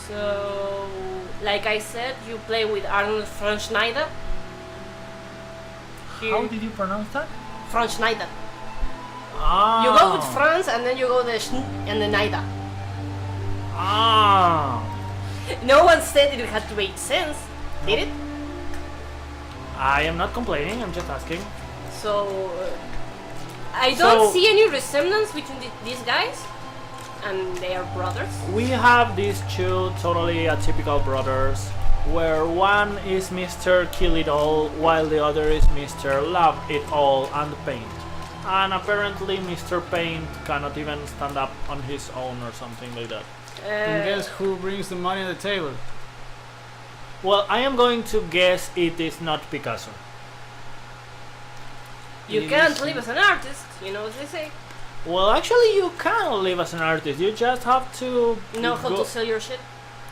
So, like I said, you play with Arnold Schwarzenegger. How did you pronounce that? Schwarzenegger. Ah. You go with Franz and then you go the schn and the Naida. Ah. No one said it had to make sense, did it? I am not complaining, I'm just asking. So, I don't see any resemblance between these guys, and they are brothers. We have these two totally atypical brothers, where one is Mr. Kill It All, while the other is Mr. Love It All and Paint. And apparently Mr. Paint cannot even stand up on his own or something like that. And guess who brings the money on the table? Well, I am going to guess it is not Picasso. You can't live as an artist, you know what they say. Well, actually you can live as an artist, you just have to Know how to sell your shit.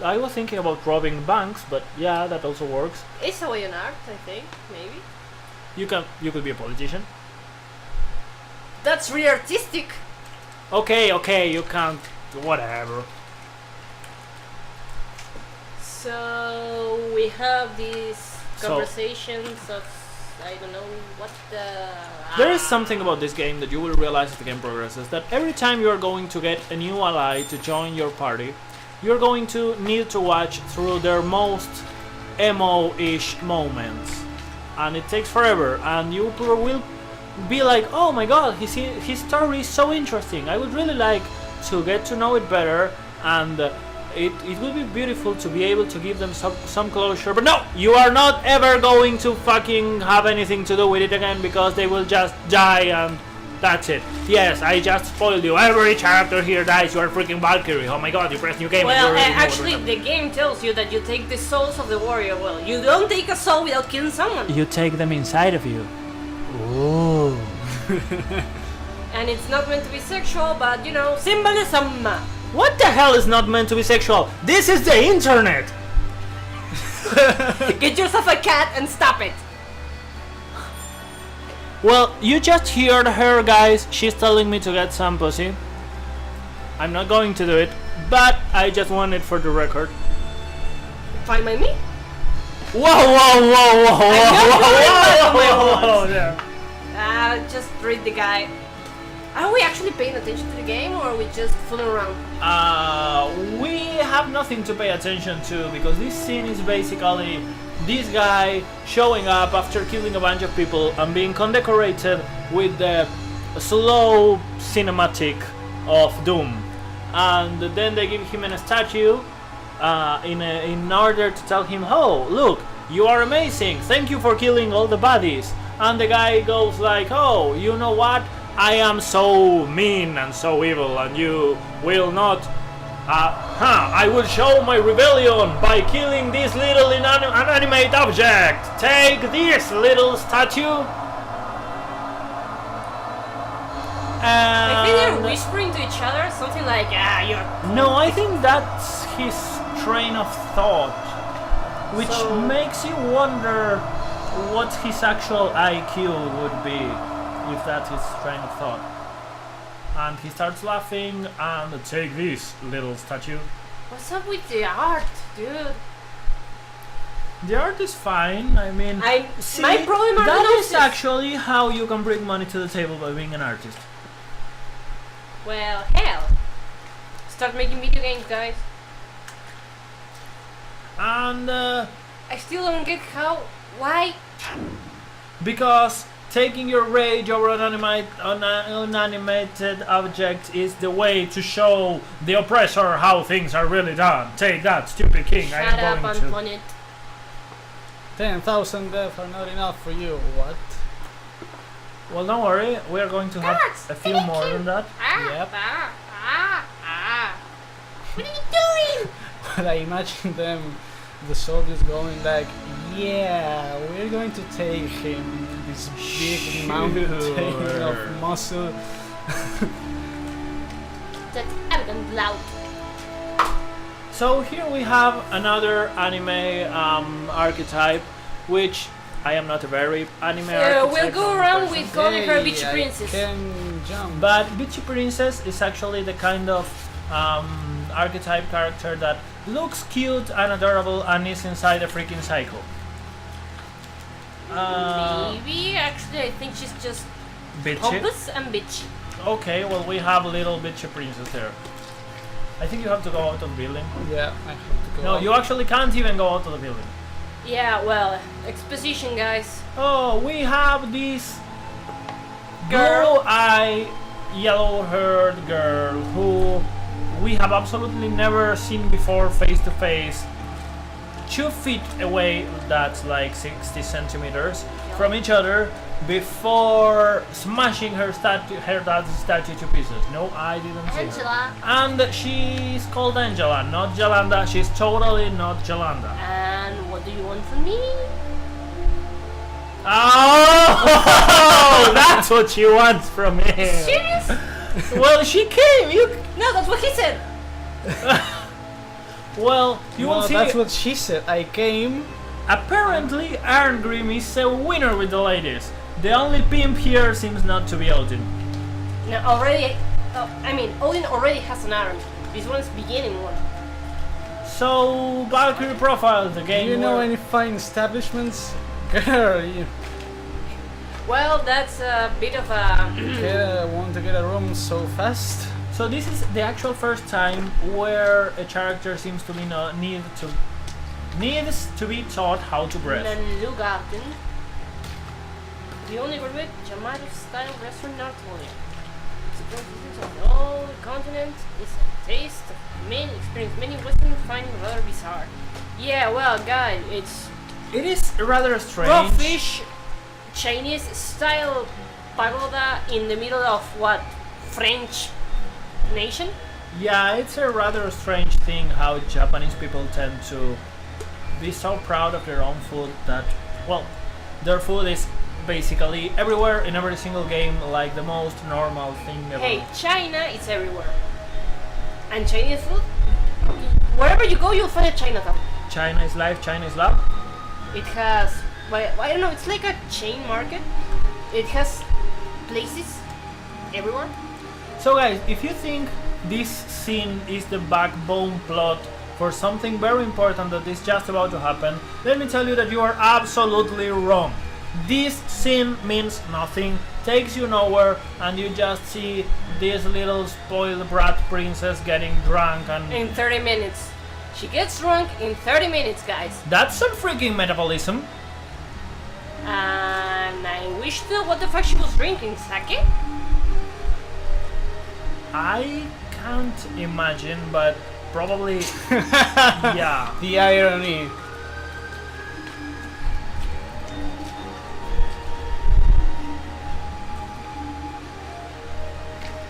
I was thinking about robbing banks, but yeah, that also works. It's a way in art, I think, maybe. You could be a politician. That's really artistic. Okay, you can't, whatever. So we have these conversations of, I don't know what the... There is something about this game that you will realize as the game progresses, that every time you are going to get a new ally to join your party, you're going to need to watch through their most emo-ish moments. And it takes forever, and you will be like, oh my god, his story is so interesting, I would really like to get to know it better, and it would be beautiful to be able to give them some closure, but no, you are not ever going to fucking have anything to do with it again, because they will just die and that's it. Yes, I just spoiled you. Every character here dies. You are freaking Valkyrie. Oh my god, you press new game. Well, actually, the game tells you that you take the souls of the warrior. Well, you don't take a soul without killing someone. You take them inside of you. Ooh. And it's not meant to be sexual, but you know, symbolism. What the hell is not meant to be sexual? This is the internet! Get yourself a cat and stop it. Well, you just heard her, guys. She's telling me to get some pussy. I'm not going to do it, but I just want it for the record. Fine by me. Whoa, whoa, whoa, whoa, whoa, whoa, whoa, whoa. Just read the guy. Are we actually paying attention to the game, or are we just fooling around? We have nothing to pay attention to, because this scene is basically this guy showing up after killing a bunch of people and being condecorated with the slow cinematic of Doom. And then they give him a statue in order to tell him, oh, look, you are amazing, thank you for killing all the baddies. And the guy goes like, oh, you know what? I am so mean and so evil, and you will not... I will show my rebellion by killing this little inanimate object. Take this little statue. I think they're whispering to each other, something like, you're... No, I think that's his train of thought, which makes you wonder what his actual IQ would be if that's his train of thought. And he starts laughing and take this little statue. What's up with the art, dude? The art is fine, I mean... my problem are that the is actually how you can bring money to the table by being an artist. Well, hell. Start making video games, guys. And I still don't get why? Because taking your rage over an unanimated object is the way to show the oppressor how things are really done. Take that, stupid king. Shut I am up going and to... pun it. 10,000 deaths are not enough for you. What? Well, don't worry, we are going to have a few more than that. Yep. What are you doing? But I imagine them, the soldiers going like, yeah, we're going to take him, this big mountain of muscle. That arrogant loud. So here we have another anime archetype, which I am not a very anime archetype. We'll go around with calling her Bitchy Princess. Can jump. But Bitchy Princess is actually the kind of archetype character that looks cute and adorable and is inside a freaking cycle. Maybe, actually, I think she's just Bitchy. pompous and bitchy. Okay, well we have little bitchy princess there. I think you have to go out of the building. Yeah, I have to go. No, out. you actually can't even go out of the building. Yeah, well, exposition, guys. Oh, we have this Girl. blue-eyed, yellow-haired girl who we have absolutely never seen before face to face. 2 feet away, that's like 60 centimeters from each other, before smashing her dad's statue to pieces. No, I didn't see her. Angela. And she's called Angela, not Yolanda. She's totally not Yolanda. And what do you want from me? Oh, that's what she wants from me. Serious? Well, she came. You. No, that's what he said. Well, you No, will see. that's what she said. I came. Apparently, Iron Grim is a winner with the ladies. The only pimp here seems not to be Odin. No, already. I mean, Odin already has an arm. This one's beginning one. So, Valkyrie profile, the Do game. you know where- any fine establishments? Girl, you Well, that's a bit of a. want to get a room so fast? So this is the actual first time where a character seems to be needs to be taught how to breathe. Nalugaten. The only gourmet Jamaican style restaurant in North Korea. It's a great business on the whole continent. It's a taste of many experience many Western finding rather bizarre. Yeah, well, guys, it's It is rather strange. raw fish, Chinese style pagoda in the middle of what? French nation? Yeah, it's a rather strange thing how Japanese people tend to be so proud of their own food that, well, their food is basically everywhere in every single game like the most normal thing ever. Hey, China is everywhere. And Chinese food? Wherever you go, you'll find a Chinatown. China is life, China is love. It has, well, I don't know, it's like a chain market. It has places everywhere. So guys, if you think this scene is the backbone plot for something very important that is just about to happen, let me tell you that you are absolutely wrong. This scene means nothing, takes you nowhere, and you just see this little spoiled brat princess getting drunk and... In 30 minutes. She gets drunk in 30 minutes, guys. That's some freaking metabolism. And I wish to know what the fuck she was drinking, sake? I can't imagine, but probably... yeah. The irony.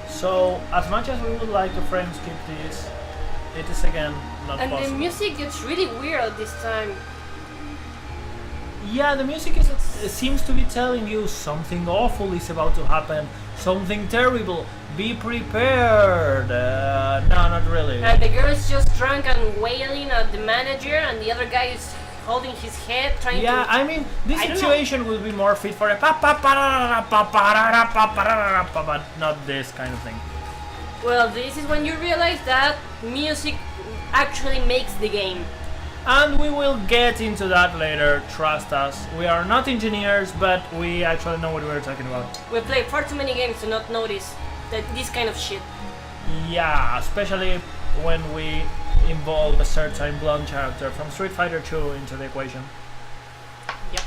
So, as much as we would like to frame skip this, it is again not And possible. the music gets really weird this time. Yeah, the music seems to be telling you something awful is about to happen, something terrible. Be prepared. No, not really. And the girl is just drunk and wailing at the manager, and the other guy is holding his head, trying Yeah, to. I mean, this I don't situation would be more fit for a but not this kind of thing. Well, this is when you realize that music actually makes the game. And we will get into that later, trust us. We are not engineers, but we actually know what we're talking about. We play far too many games to not notice that this kind of shit. Yeah, especially when we involve a certain blonde character from Street Fighter 2 into the equation. Yep.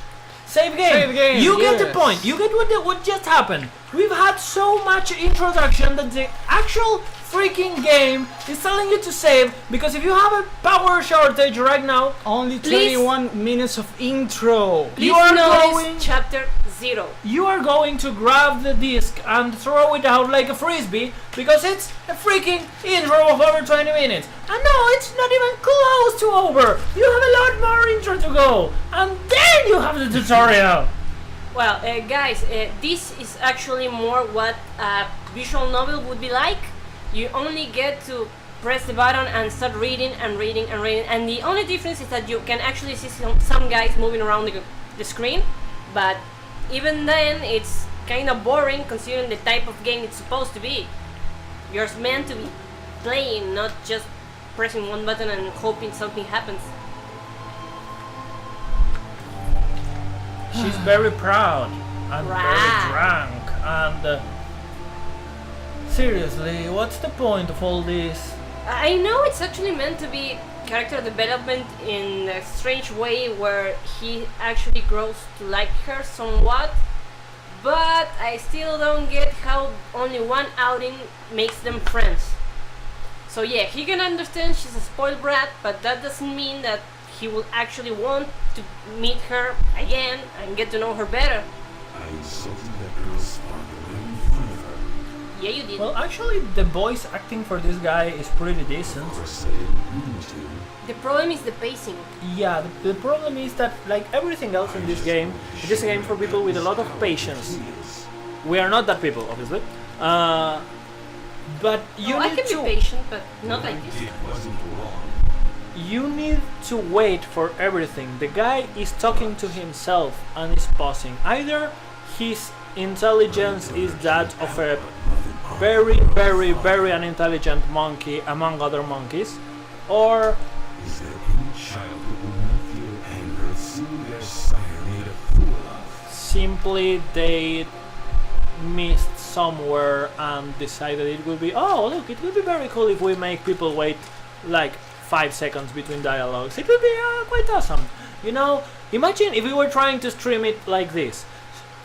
Save game! Save game, You get the yes. point! You get what just happened! We've had so much introduction that the actual freaking game is telling you to save, because if you have a power shortage right now, Only Please. 21 minutes of intro. Please You are notice going- chapter 0. you are going to grab the disc and throw it out like a frisbee, because it's a freaking intro of over 20 minutes. And no, it's not even close to over! You have a lot more intro to go! And then you have the tutorial! Well, guys, this is actually more what a visual novel would be like. You only get to press the button and start reading and reading and reading, and the only difference is that you can actually see some guys moving around the screen, but even then it's kind of boring considering the type of game it's supposed to be. You're meant to be playing, not just pressing one button and hoping something happens. She's very proud and very Right. drunk and seriously, what's the point of all this? I know it's actually meant to be character development in a strange way where he actually grows to like her somewhat, but I still don't get how only one outing makes them friends. So yeah, he can understand she's a spoiled brat, but that doesn't mean that he will actually want to meet her again and get to know her better. I insulted that girl's father right in front of her. Yeah, you did. Well, actually, the voice acting for this guy is pretty decent. Of course, I didn't mean to. The problem is the pacing. Yeah, the problem is that, like everything else in this game, it is a game for people with a lot of patience. Yes. We are not that people, obviously. But you I need can be to patient, but not like this. It wasn't wrong. you need to wait for everything. The guy is talking to himself and is pausing. Either his intelligence is that of a very, very, very unintelligent monkey among other monkeys, or Is there any child who will not feel anger at seeing their sire made a fool of? simply they missed somewhere and decided it would be, oh look, it would be very cool if we make people wait like 5 seconds between dialogues. It would be quite awesome. You know, imagine if we were trying to stream it like this.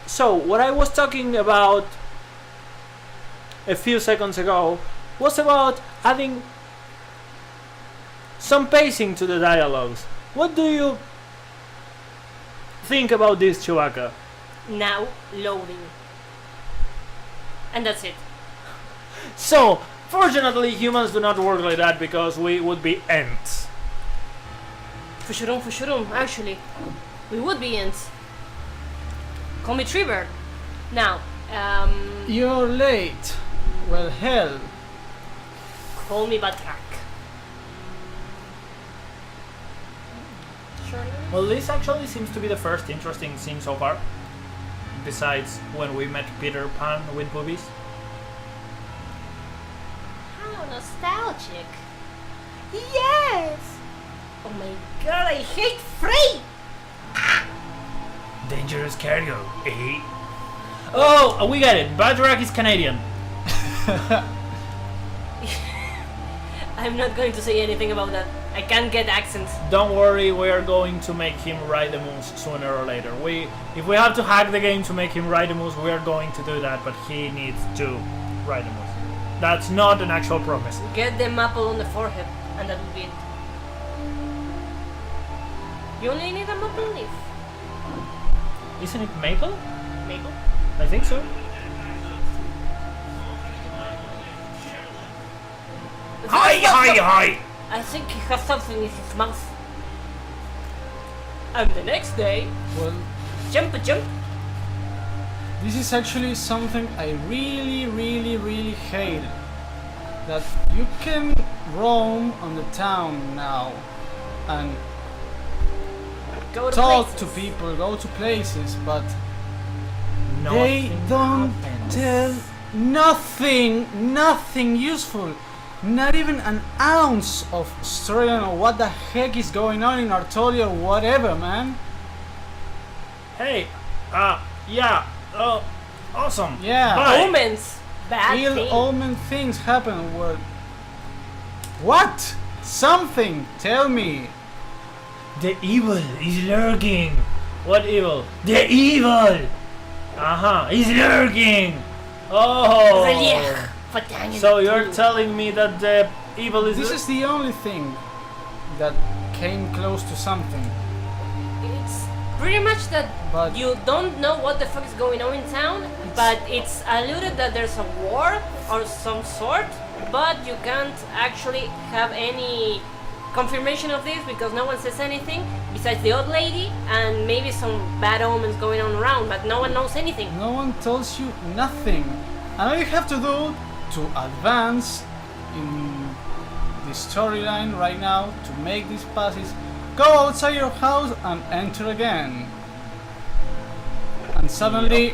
So what I was talking about a few seconds ago was about adding some pacing to the dialogues. What do you think about this, Chewbacca? Now loading. And that's it. So, fortunately, humans do not work like that because we would be ants. Fushurum, actually. We would be ants. Call me Treebird. Now, You're late. Well, hell. call me Batrak. Sure. Well, this actually seems to be the first interesting scene so far. Besides when we met Peter Pan with boobies. How nostalgic. Yes! Oh my god, I hate Frey! Dangerous cargo, eh? Oh, we got it. Badrak is Canadian. I'm not going to say anything about that. I can't get accents. Don't worry, we are going to make him ride the moose sooner or later. If we have to hack the game to make him ride the moose, we are going to do that, but he needs to ride the moose. That's not an actual promise. Get the maple on the forehead, and that will be it. You only need a maple leaf. Isn't it maple? Maple? I think so. Hi! I think he has something in his mouth. And the next day, Well, jump. this is actually something I really hate. That you can roam on the town now and Go to talk places. to people, go to places, but No, they don't tell nothing useful. Not even an ounce of storyline or what the heck is going on in Artolia or whatever, man. Hey, yeah, awesome. Yeah. Bye. Omens. Bad Ill thing. omen things happen where... What? Something! Tell me! The evil is lurking. What evil? The evil! Is lurking! Oh! Relier. Fatang So and you're two. telling me that the evil is This is the only thing that came close to something. It's pretty much that But- you don't know what the fuck is going on in town, but it's alluded that there's a war or some sort, but you can't actually have any confirmation of this because no one says anything besides the old lady and maybe some bad omens going on around, but no one knows anything. No one tells you nothing. And all you have to do to advance in the storyline right now, to make these passes, go outside your house and enter again. And suddenly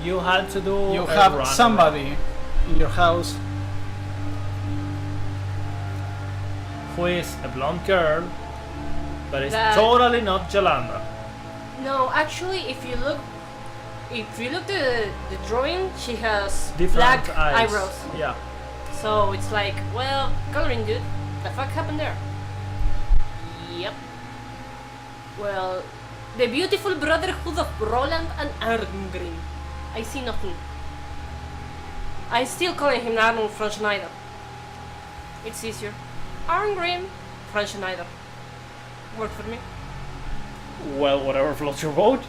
you had to do you a have run. somebody in your house who is a blonde girl, but it's That- totally not Yolanda. No, actually, if you look the drawing, she has Different black eyes. eyebrows. Yeah. So it's like, well, coloring, dude. The fuck happened there? Yep. Well, the beautiful brotherhood of Roland and Arngrim. I see nothing. I still calling him Arnold from Schneider. It's easier. Arngrim from Schneider. Work for me. Well, whatever floats your boat.